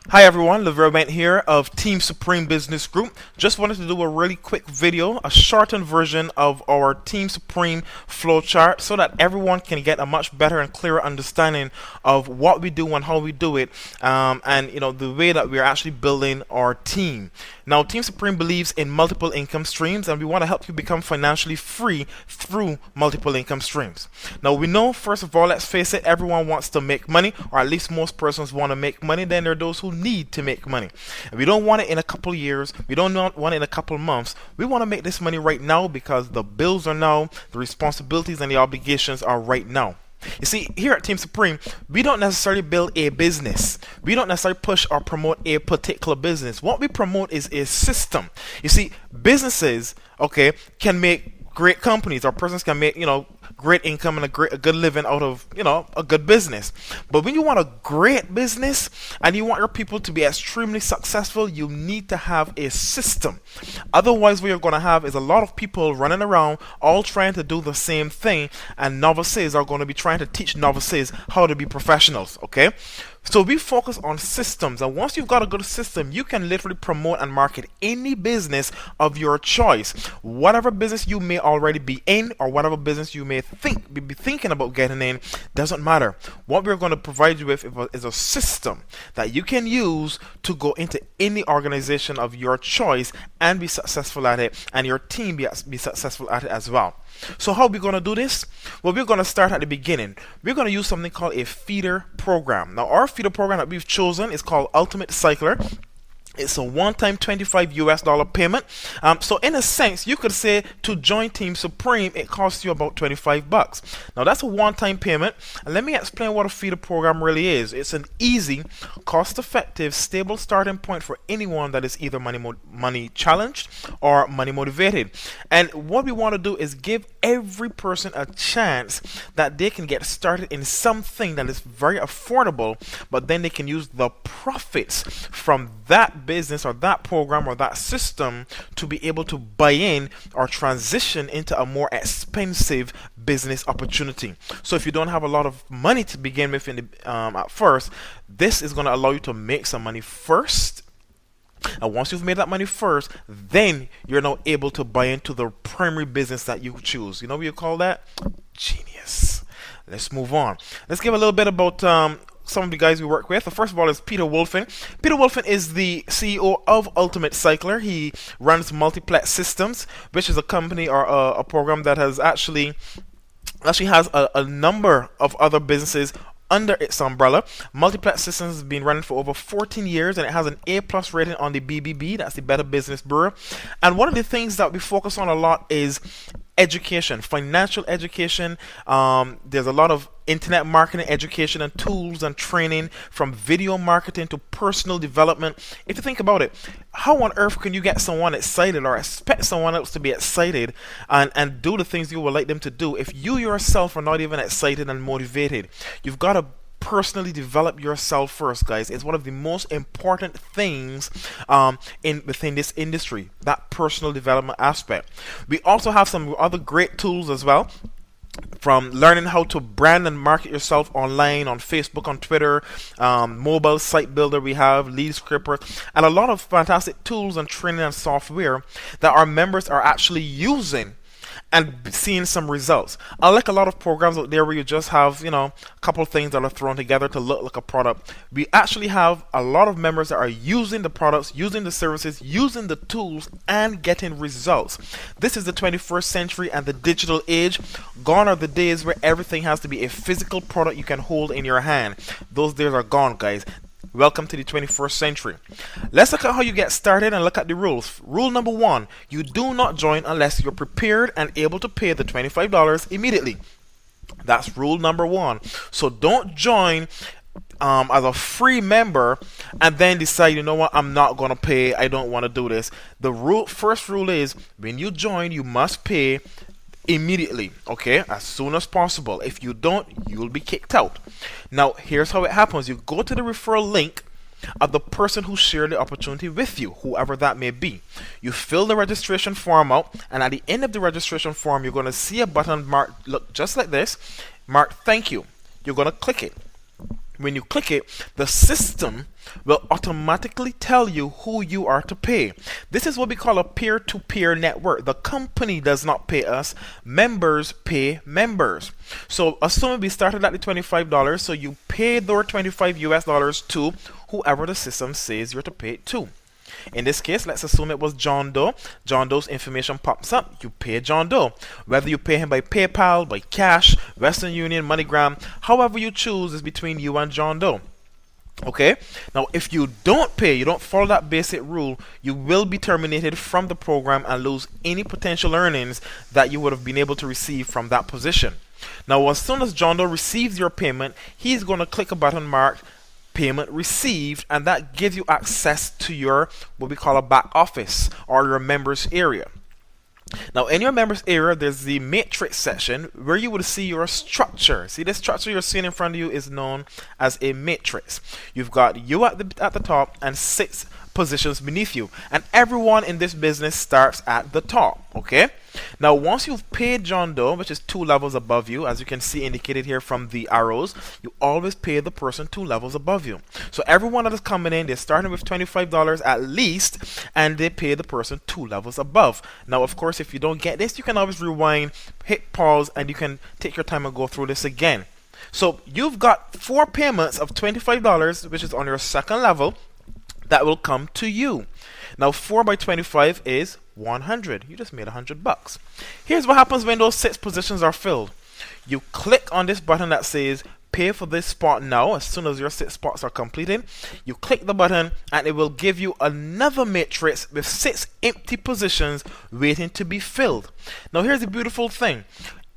Hi everyone, Laverne Bent here of Team Supreme Business Group. Just wanted to do a really quick video, a shortened version of our Team Supreme flowchart so that everyone can get a much better and clearer understanding of what we do and how we do it, and the way that we're actually building our team. Now, Team Supreme believes in multiple income streams, and we want to help you become financially free through multiple income streams. Now, we know, first of all, let's face it, everyone wants to make money, or at least most persons want to make money. Then there are those who need to make money. And we don't want it in a couple of years. We don't want it in a couple of months. We want to make this money right now because the bills are now, the responsibilities and the obligations are right now. You see, here at Team Supreme, we don't necessarily build a business. We don't necessarily push or promote a particular business. What we promote is a system. You see, businesses, okay, can make great companies, or persons can make, great income and a good living out of, a good business. But when you want a great business and you want your people to be extremely successful, you need to have a system. Otherwise, what you're going to have is a lot of people running around all trying to do the same thing, and novices are going to be trying to teach novices how to be professionals, okay? So we focus on systems, and once you've got a good system, you can literally promote and market any business of your choice. Whatever business you may already be in, or whatever business you may be thinking about getting in, doesn't matter. What we're going to provide you with is a system that you can use to go into any organization of your choice and be successful at it, and your team be successful at it as well. So how are we going to do this? Well, we're going to start at the beginning. We're going to use something called a feeder program. Now, our feeder program that we've chosen is called Ultimate Cycler. It's a one-time $25 payment. So in a sense, you could say to join Team Supreme, it costs you about $25. Now that's a one-time payment. And let me explain what a feeder program really is. It's an easy, cost-effective, stable starting point for anyone that is either money challenged or money motivated. And what we want to do is give every person a chance that they can get started in something that is very affordable, but then they can use the profits from that business or that program or that system to be able to buy in or transition into a more expensive business opportunity. So if you don't have a lot of money to begin with at first, this is going to allow you to make some money first. And once you've made that money first, then you're now able to buy into the primary business that you choose. You know what you call that? Genius. Let's move on. Let's give a little bit about some of the guys we work with. First of all is Peter Wolfen. Peter Wolfen is the CEO of Ultimate Cycler. He runs Multiplex Systems, which is a company or a program that has actually has a number of other businesses under its umbrella. Multiplex Systems has been running for over 14 years, and it has an A+ rating on the BBB, that's the Better Business Bureau. And one of the things that we focus on a lot is education, financial education. There's a lot of internet marketing education and tools and training, from video marketing to personal development. If you think about it, how on earth can you get someone excited or expect someone else to be excited and do the things you would like them to do if you yourself are not even excited and motivated? You've got to personally develop yourself first, guys. It's one of the most important things within this industry, that personal development aspect. We also have some other great tools as well, from learning how to brand and market yourself online, on Facebook, on Twitter, mobile site builder. We have Lead Scripper, and a lot of fantastic tools and training and software that our members are actually using and seeing some results. Unlike a lot of programs out there where you just have, a couple of things that are thrown together to look like a product, we actually have a lot of members that are using the products, using the services, using the tools, and getting results. This is the 21st century and the digital age. Gone are the days where everything has to be a physical product you can hold in your hand. Those days are gone, guys. Welcome to the 21st century. Let's look at how you get started and look at the rules. Rule number 1, you do not join unless you're prepared and able to pay the $25 immediately. That's rule number 1. So don't join as a free member and then decide, you know what, I'm not going to pay, I don't want to do this. The first rule is, when you join, you must pay immediately, okay, as soon as possible. If you don't, you'll be kicked out. Now, here's how it happens. You go to the referral link of the person who shared the opportunity with you, whoever that may be. You fill the registration form out, and at the end of the registration form, you're going to see a button marked, look just like this, marked thank you. You're going to click it. when you click it, the system will automatically tell you who you are to pay. This is what we call a peer-to-peer network. The company does not pay us, members pay members. So assuming we started at the $25, so you pay their $25 to whoever the system says you're to pay it to. In this case, let's assume it was John Doe. John Doe's information pops up. You pay John Doe. Whether you pay him by PayPal, by cash, Western Union, MoneyGram, however you choose is between you and John Doe. Okay, now if you don't pay, you don't follow that basic rule, you will be terminated from the program and lose any potential earnings that you would have been able to receive from that position. Now, as soon as John Doe receives your payment, he's going to click a button marked payment received, and that gives you access to your what we call a back office or your members area. Now, in your members area, there's the matrix section where you will see your structure. See, this structure you're seeing in front of you is known as a matrix. You've got you at the top and 6 positions beneath you, and everyone in this business starts at the top. Okay, now once you've paid John Doe, which is 2 levels above you, as you can see indicated here from the arrows, you always pay the person 2 levels above you. So everyone that is coming in, they're starting with $25 at least, and they pay the person 2 levels above. Now, of course, if you don't get this, you can always rewind, hit pause, and you can take your time and go through this again. So you've got 4 payments of $25, which is on your second level, that will come to you. Now 4 by 25 is 100. You just made $100. Here's what happens when those 6 positions are filled. You click on this button that says pay for this spot now. As soon as your 6 spots are completed, you click the button and it will give you another matrix with 6 empty positions waiting to be filled. Now here's the beautiful thing.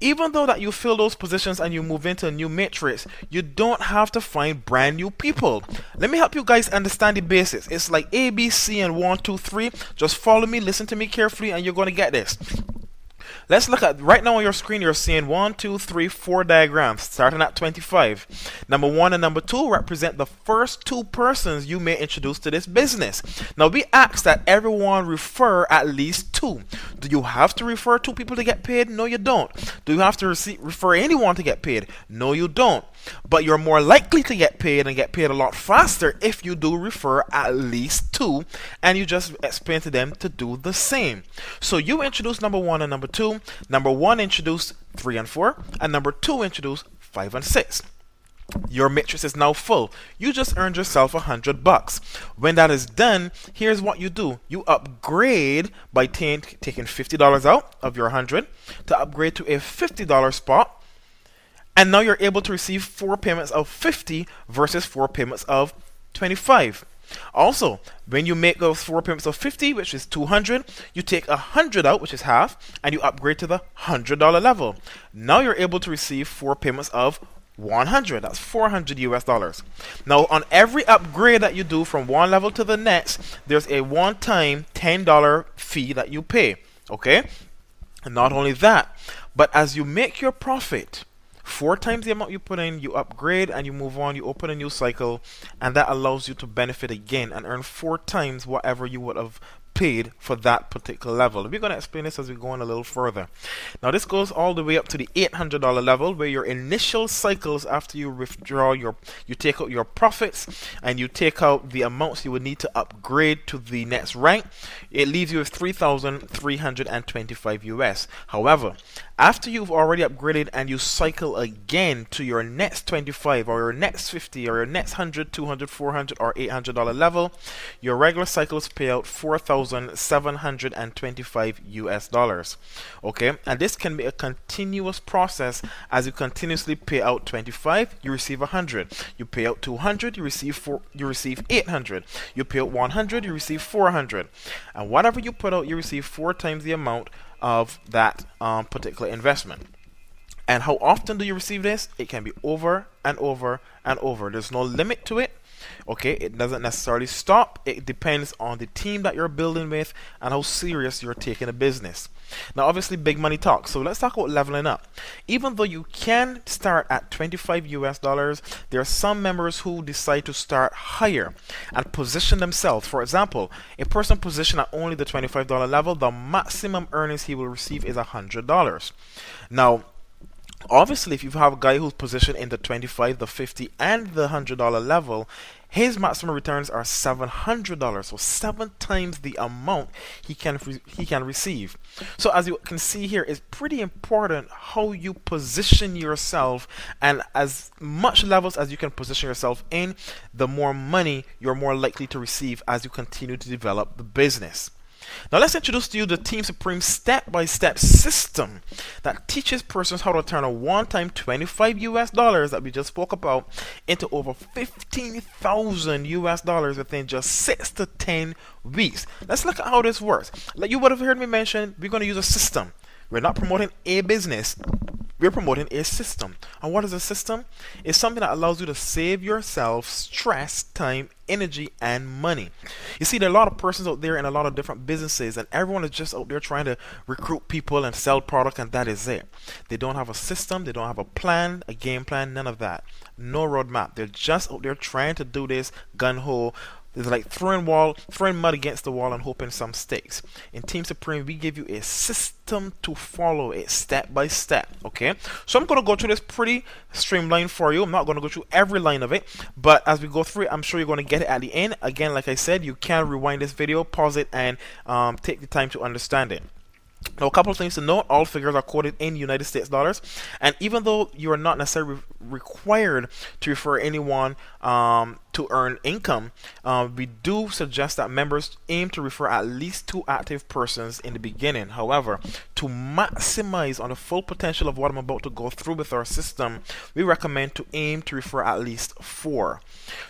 Even though that you fill those positions and you move into a new matrix, you don't have to find brand new people. Let me help you guys understand the basics. It's like A, B, C, and 1, 2, 3. Just follow me, listen to me carefully, and you're going to get this. Let's look at right now on your screen. You're seeing 1, 2, 3, 4 diagrams starting at 25. Number 1 and number 2 represent the first 2 persons you may introduce to this business. Now we ask that everyone refer at least 2. Do you have to refer 2 people to get paid? No, you don't. Do you have to refer anyone to get paid? No, you don't. But you're more likely to get paid and get paid a lot faster if you do refer at least 2 and you just explain to them to do the same. So you introduce number 1 and number 2. Number 1 introduced 3 and 4, and number 2 introduced 5 and 6. Your matrix is now full. You just earned yourself $100. When that is done, here's what you do. You upgrade by taking $50 out of your 100 to upgrade to a $50 spot. And now you're able to receive 4 payments of 50 versus 4 payments of 25. Also, when you make those 4 payments of 50, which is 200, you take 100 out, which is half, and you upgrade to the $100 level. Now you're able to receive 4 payments of 100. That's $400. Now, on every upgrade that you do from one level to the next, there's a one-time $10 fee that you pay. Okay? And not only that, but as you make your profit, 4 times the amount you put in, you upgrade and you move on, you open a new cycle, and that allows you to benefit again and earn 4 times whatever you would have paid for that particular level. We're going to explain this as we go on a little further. Now this goes all the way up to the $800 level, where your initial cycles after you withdraw you take out your profits and you take out the amounts you would need to upgrade to the next rank, it leaves you with 3,325 US. However, after you've already upgraded and you cycle again to your next 25 or your next 50 or your next 100, 200, 400 or $800 level, your regular cycles pay out 4,725 US dollars. Okay, and this can be a continuous process. As you continuously pay out 25, you receive 100. You pay out 200, you receive 800. You pay out 100, you receive 400. And whatever you put out, you receive 4 times the amount of that particular investment. And how often do you receive this? It can be over and over and over. There's no limit to it. Okay, it doesn't necessarily stop. It depends on the team that you're building with and how serious you're taking a business. Now, obviously, big money talks. So let's talk about leveling up. Even though you can start at 25 US dollars, there are some members who decide to start higher and position themselves. For example, a person positioned at only the $25 level, the maximum earnings he will receive is $100. Now, Obviously, if you have a guy who's positioned in the 25, the 50, and the $100 level, his maximum returns are $700, so 7 times the amount he can receive. So as you can see here, it's pretty important how you position yourself, and as much levels as you can position yourself in, the more money you're more likely to receive as you continue to develop the business. Now let's introduce to you the Team Supreme step-by-step system that teaches persons how to turn a one-time 25 US dollars that we just spoke about into over 15,000 US dollars within just 6 to 10 weeks. Let's look at how this works. Like you would have heard me mention, we're going to use a system. We're not promoting a business, we're promoting a system. And what is a system? It's something that allows you to save yourself stress, time, energy, and money. You see, there are a lot of persons out there in a lot of different businesses, and everyone is just out there trying to recruit people and sell product, and that is it. They don't have a system, they don't have a plan, a game plan, none of that. No roadmap. They're just out there trying to do this gun ho. It's like throwing mud against the wall and hoping some sticks. In Team Supreme, we give you a system to follow, it step by step. Okay, so I'm going to go through this pretty streamlined for you. I'm not going to go through every line of it, but as we go through it, I'm sure you're going to get it at the end. Again, like I said, you can rewind this video, pause it, and take the time to understand it. Now, a couple of things to note: all figures are quoted in United States dollars, and even though you are not necessarily required to refer anyone to earn income, we do suggest that members aim to refer at least 2 active persons in the beginning. However, to maximize on the full potential of what I'm about to go through with our system, we recommend to aim to refer at least 4.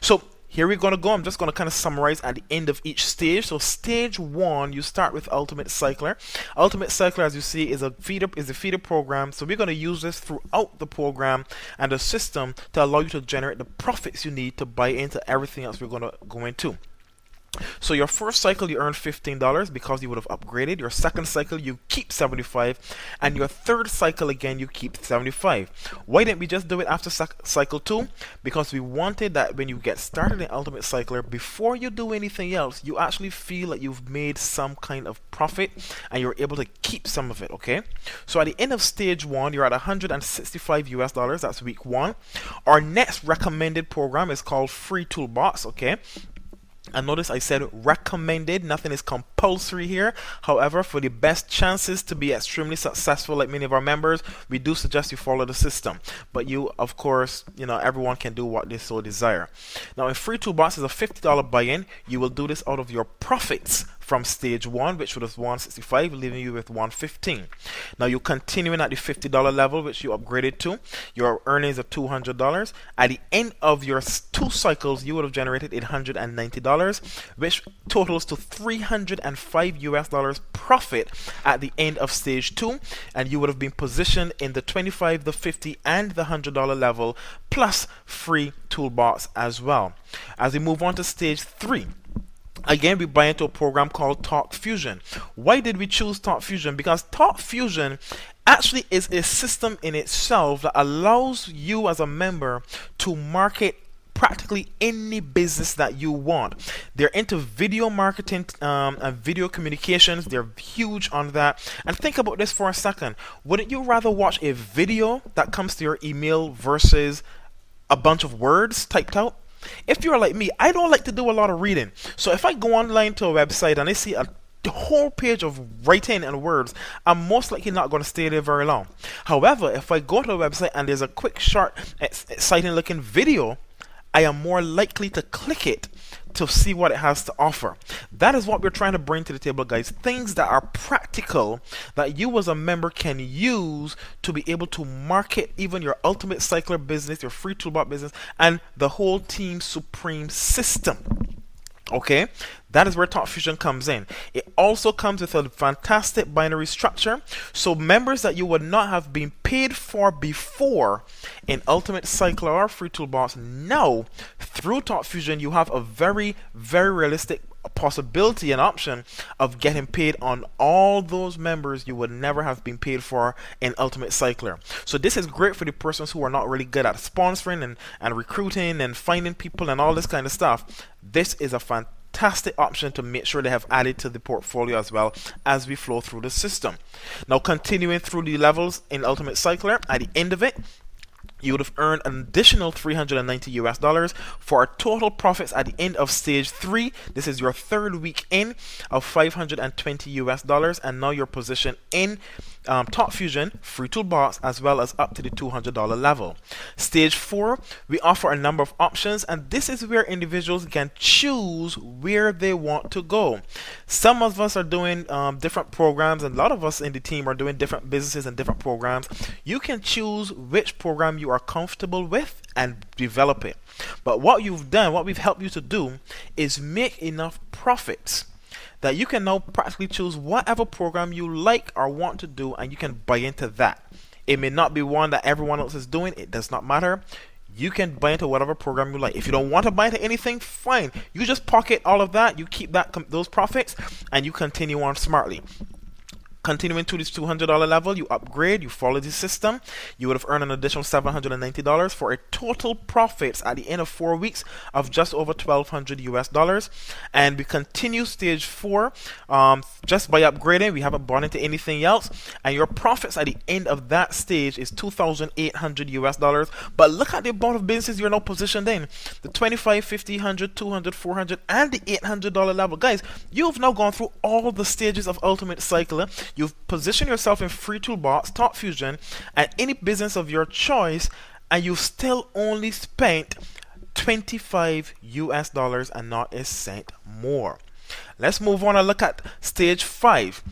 So here we're going to go. I'm just going to kind of summarize at the end of each stage. So stage 1, you start with Ultimate Cycler. Ultimate Cycler, as you see, is a feeder program. So we're going to use this throughout the program and the system to allow you to generate the profits you need to buy into everything else we're going to go into. So your first cycle you earn $15 because you would have upgraded. Your second cycle you keep 75, and your third cycle again you keep 75. Why didn't we just do it after cycle 2? Because we wanted that when you get started in Ultimate Cycler, before you do anything else, you actually feel like you've made some kind of profit and you're able to keep some of it. Okay, so at the end of stage 1, you're at 165 US dollars. That's week 1. Our next recommended program is called Free Toolbox. Okay, and notice I said recommended, nothing is compulsory here. However, for the best chances to be extremely successful like many of our members, we do suggest you follow the system. But you, of course, everyone can do what they so desire. Now, in Free Toolbox is a $50 buy-in. You will do this out of your profits from stage 1, which was 165, leaving you with 115. Now you're continuing at the $50 level, which you upgraded to. Your earnings are $200. At the end of your 2 cycles, you would have generated $890, which totals to 305 US dollars profit at the end of stage 2, and you would have been positioned in the 25, the 50, and the $100 level, plus Free Toolbox as well. As we move on to stage 3, again, we buy into a program called Talk Fusion. Why did we choose Talk Fusion? Because Talk Fusion actually is a system in itself that allows you as a member to market practically any business that you want. They're into video marketing and video communications. They're huge on that. And think about this for a second. Wouldn't you rather watch a video that comes to your email versus a bunch of words typed out? If you're like me, I don't like to do a lot of reading. So if I go online to a website and I see a whole page of writing and words, I'm most likely not going to stay there very long. However, if I go to a website and there's a quick, short, exciting looking video, I am more likely to click it to see what it has to offer. That is what we're trying to bring to the table, guys. Things that are practical that you as a member can use to be able to market even your Ultimate Cycler business, your Free Toolbox business, and the whole Team Supreme system. Okay, that is where Talk Fusion comes in. It also comes with a fantastic binary structure, so members that you would not have been paid for before in Ultimate Cycler or Free Toolbox, now through Talk Fusion you have a very, very realistic possibility and option of getting paid on all those members you would never have been paid for in Ultimate Cycler. So this is great for the persons who are not really good at sponsoring and recruiting and finding people and all this kind of stuff. This is a fantastic fantastic option to make sure they have added to the portfolio as well as we flow through the system. Now, continuing through the levels in Ultimate Cycler, at the end of it, you would have earned an additional $390 for a total profits at the end of stage 3. This is your third week in of $520, and now you're positioned in Top Fusion, Free Toolbox, as well as up to the $200 level. Stage 4, we offer a number of options, and this is where individuals can choose where they want to go. Some of us are doing different programs, and a lot of us in the team are doing different businesses and different programs. You can choose which program you are comfortable with and develop it. But what we've helped you to do is make enough profits that you can now practically choose whatever program you like or want to do, and you can buy into that. It may not be one that everyone else is doing, it does not matter. You can buy into whatever program you like. If you don't want to buy into anything, fine. You just pocket all of that, you keep those profits, and you continue on smartly. Continuing to this $200 level, you upgrade, you follow the system, you would have earned an additional $790 for a total profits at the end of 4 weeks of just over $1,200. And we continue stage 4 just by upgrading. We haven't bought into anything else, and your profits at the end of that stage is $2,800. But look at the amount of businesses you're now positioned in: the 25, 50, 100, 200, 400, and the $800 level. Guys, you've now gone through all the stages of Ultimate Cycler. You've positioned yourself in Free Toolbox, Top Fusion, and any business of your choice, and you've still only spent $25 and not a cent more. Let's move on and look at stage 5.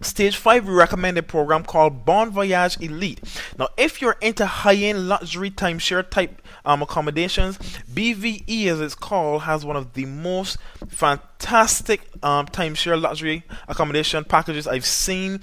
Stage 5, we recommend a program called Bon Voyage Elite. Now, if you're into high-end luxury timeshare type accommodations, BVE, as it's called, has one of the most fantastic timeshare luxury accommodation packages I've seen.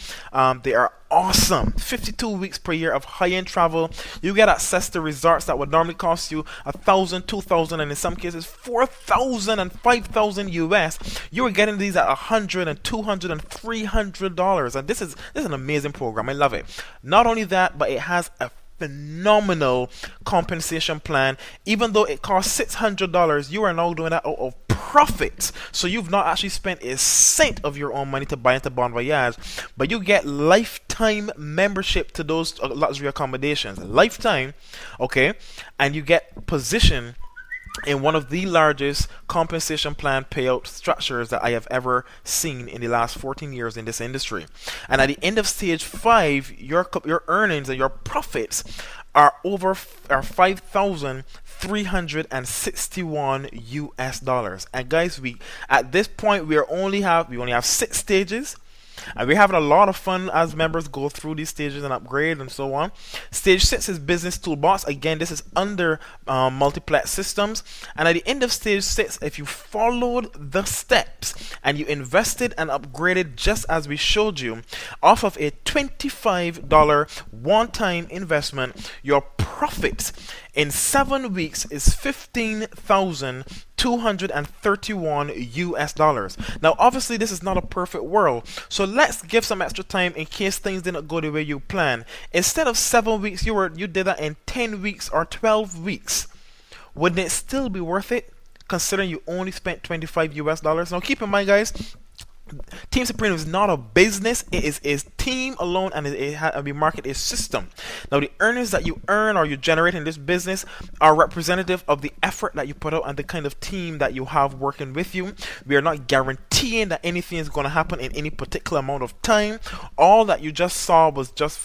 They are awesome. 52 weeks per year of high-end travel. You get access to resorts that would normally cost you $1,000, $2,000, and in some cases $4,000 and $5,000 US. You are getting these at $100 and $200 and $300, and this is an amazing program. I love it. Not only that, but it has a phenomenal compensation plan. Even though it costs $600, you are now doing that out of profit. So you've not actually spent a cent of your own money to buy into Bon Voyage, but you get lifetime membership to those luxury accommodations. Lifetime, okay? And you get position in one of the largest compensation plan payout structures that I have ever seen in the last 14 years in this industry. And at the end of stage 5, your earnings and your profits are $5,361 US. And guys, at this point we only have 6 stages. And we're having a lot of fun as members go through these stages and upgrade and so on. Stage 6 is Business Toolbox. Again, this is under Multiplex Systems. And at the end of stage 6, if you followed the steps and you invested and upgraded just as we showed you, off of a $25 one-time investment, your profits in 7 weeks is $15,231 US. Now, obviously, this is not a perfect world, so let's give some extra time in case things didn't go the way you planned. Instead of 7 weeks, you did that in 10 weeks or 12 weeks. Wouldn't it still be worth it, considering you only spent $25 US? Now, keep in mind, guys, Team Supreme is not a business, it is a team alone, and we market a system. Now, the earnings that you earn or you generate in this business are representative of the effort that you put out and the kind of team that you have working with you. We are not guaranteeing that anything is going to happen in any particular amount of time. All that you just saw was just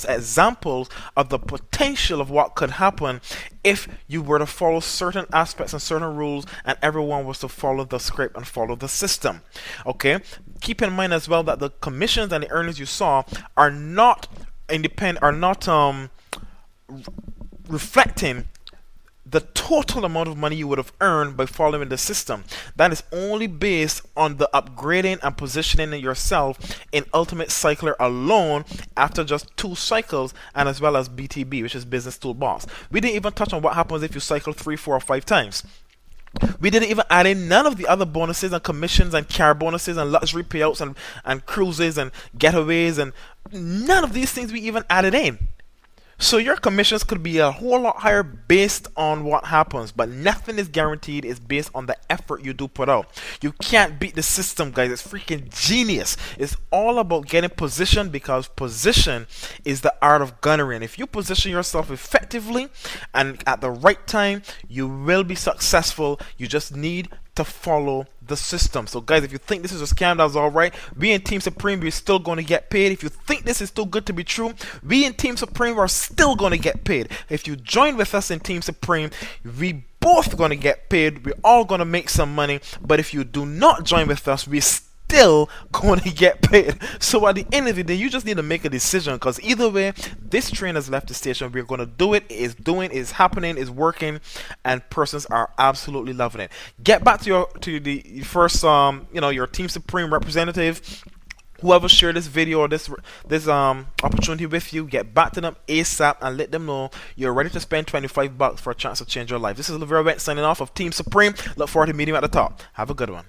examples of the potential of what could happen if you were to follow certain aspects and certain rules, and everyone was to follow the script and follow the system. Okay, keep in mind as well that the commissions and the earnings you saw are not reflecting the total amount of money you would have earned by following the system. That is only based on the upgrading and positioning yourself in Ultimate Cycler alone after just 2 cycles, and as well as BTB, which is Business Toolbox. We didn't even touch on what happens if you cycle 3, 4, or 5 times. We didn't even add in none of the other bonuses and commissions and car bonuses and luxury payouts and cruises and getaways, and none of these things we even added in. So your commissions could be a whole lot higher based on what happens, but nothing is guaranteed. It's based on the effort you do put out. You can't beat the system, guys. It's freaking genius. It's all about getting position, because position is the art of gunnery. And if you position yourself effectively and at the right time, you will be successful. You just need to follow the system. So guys, if you think this is a scam, that's alright. We in Team Supreme, we're still going to get paid. If you think this is too good to be true, we in Team Supreme are still going to get paid. If you join with us in Team Supreme, we both going to get paid. We're all going to make some money. But if you do not join with us, we still going to get paid. So at the end of the day, you just need to make a decision, because either way, this train has left the station. We're going to do it. It's doing, it's happening, it's working, and persons are absolutely loving it. Get back to the first your Team Supreme representative, whoever shared this video or this opportunity with you. Get back to them ASAP and let them know you're ready to spend $25 for a chance to change your life. This is Lavera Went signing off of Team Supreme. Look forward to meeting you at the top. Have a good one.